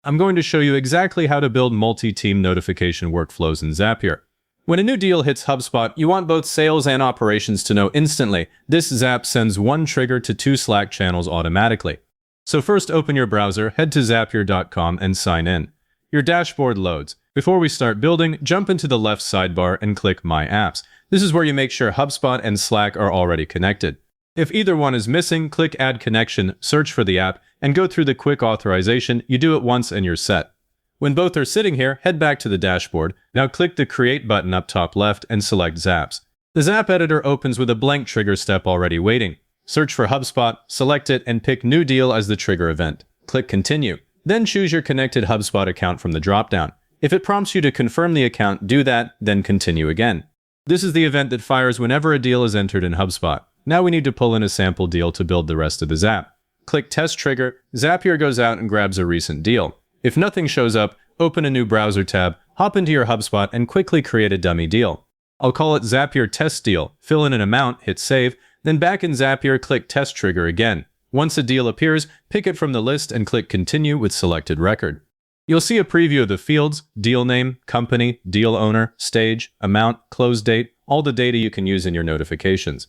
I'm going to show you exactly how to build multi-team notification workflows in Zapier. When a new deal hits HubSpot, you want both sales and operations to know instantly. This Zap sends one trigger to 2 Slack channels automatically. So first, open your browser, head to zapier.com and sign in. Your dashboard loads. Before we start building, jump into the left sidebar and click My Apps. This is where you make sure HubSpot and Slack are already connected. If either one is missing, click Add Connection, search for the app, and go through the quick authorization. You do it once and you're set. When both are sitting here, head back to the dashboard. Now click the Create button up top left and select Zaps. The Zap editor opens with a blank trigger step already waiting. Search for HubSpot, select it, and pick New Deal as the trigger event. Click Continue. Then choose your connected HubSpot account from the dropdown. If it prompts you to confirm the account, do that, then continue again. This is the event that fires whenever a deal is entered in HubSpot. Now we need to pull in a sample deal to build the rest of the Zap. Click Test Trigger, Zapier goes out and grabs a recent deal. If nothing shows up, open a new browser tab, hop into your HubSpot, and quickly create a dummy deal. I'll call it Zapier Test Deal, fill in an amount, hit Save, then back in Zapier, click Test Trigger again. Once a deal appears, pick it from the list and click Continue with selected record. You'll see a preview of the fields, deal name, company, deal owner, stage, amount, close date, all the data you can use in your notifications.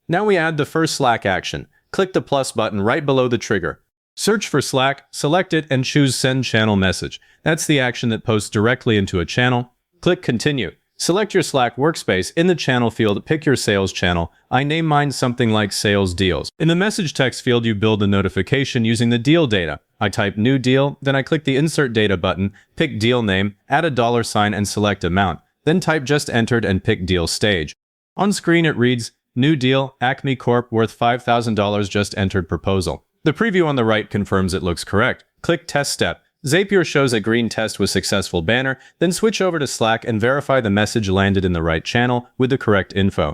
Now we add the first Slack action. Click the plus button right below the trigger. Search for Slack, select it, and choose Send Channel Message. That's the action that posts directly into a channel. Click Continue. Select your Slack workspace. In the channel field, pick your sales channel. I name mine something like Sales Deals. In the message text field, you build a notification using the deal data. I type New Deal, then I click the Insert Data button, pick Deal Name, add a $sign and select Amount. Then type Just Entered and pick Deal Stage. On screen it reads, New Deal, Acme Corp, worth $5,000 just entered proposal. The preview on the right confirms it looks correct. Click Test Step. Zapier shows a green test with successful banner, then switch over to Slack and verify the message landed in the right channel with the correct info.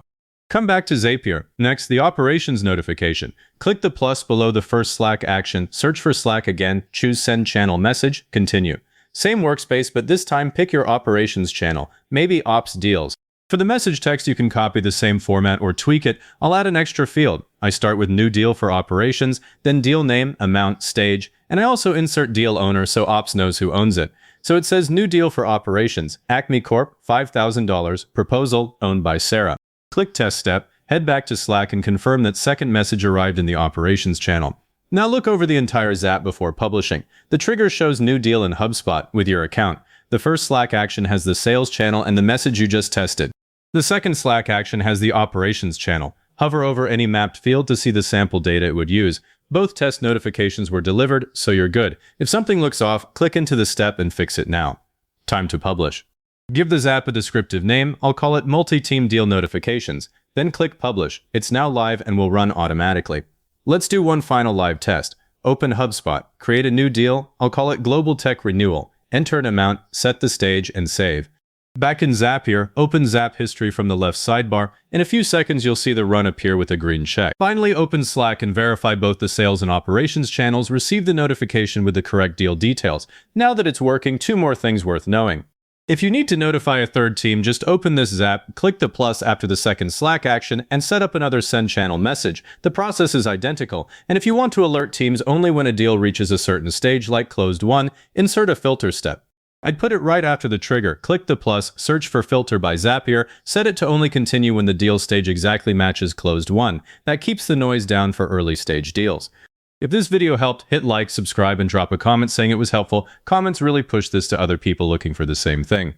Come back to Zapier. Next, the operations notification. Click the plus below the first Slack action, search for Slack again, choose Send Channel Message, continue. Same workspace, but this time pick your operations channel, maybe Ops Deals. For the message text, you can copy the same format or tweak it. I'll add an extra field. I start with New Deal for operations, then deal name, amount, stage, and I also insert deal owner so Ops knows who owns it. So it says New Deal for operations, Acme Corp, $5,000, proposal, owned by Sarah. Click Test Step, head back to Slack and confirm that second message arrived in the operations channel. Now look over the entire Zap before publishing. The trigger shows New Deal in HubSpot with your account. The first Slack action has the sales channel and the message you just tested. The second Slack action has the operations channel. Hover over any mapped field to see the sample data it would use. Both test notifications were delivered, so you're good. If something looks off, click into the step and fix it now. Time to publish. Give the Zap a descriptive name. I'll call it Multi-Team Deal Notifications. Then click Publish. It's now live and will run automatically. Let's do one final live test. Open HubSpot. Create a new deal. I'll call it Global Tech Renewal. Enter an amount, set the stage, and save. Back in Zapier, open Zap History from the left sidebar. In a few seconds, you'll see the run appear with a green check. Finally, open Slack and verify both the sales and operations channels. Receive the notification with the correct deal details. Now that it's working, 2 more things worth knowing. If you need to notify a third team, just open this Zap, click the plus after the second Slack action, and set up another Send Channel Message. The process is identical, and if you want to alert teams only when a deal reaches a certain stage like Closed Won, insert a filter step. I'd put it right after the trigger. Click the plus, search for Filter by Zapier, set it to only continue when the deal stage exactly matches Closed Won. That keeps the noise down for early stage deals. If this video helped, hit like, subscribe, and drop a comment saying it was helpful. Comments really push this to other people looking for the same thing.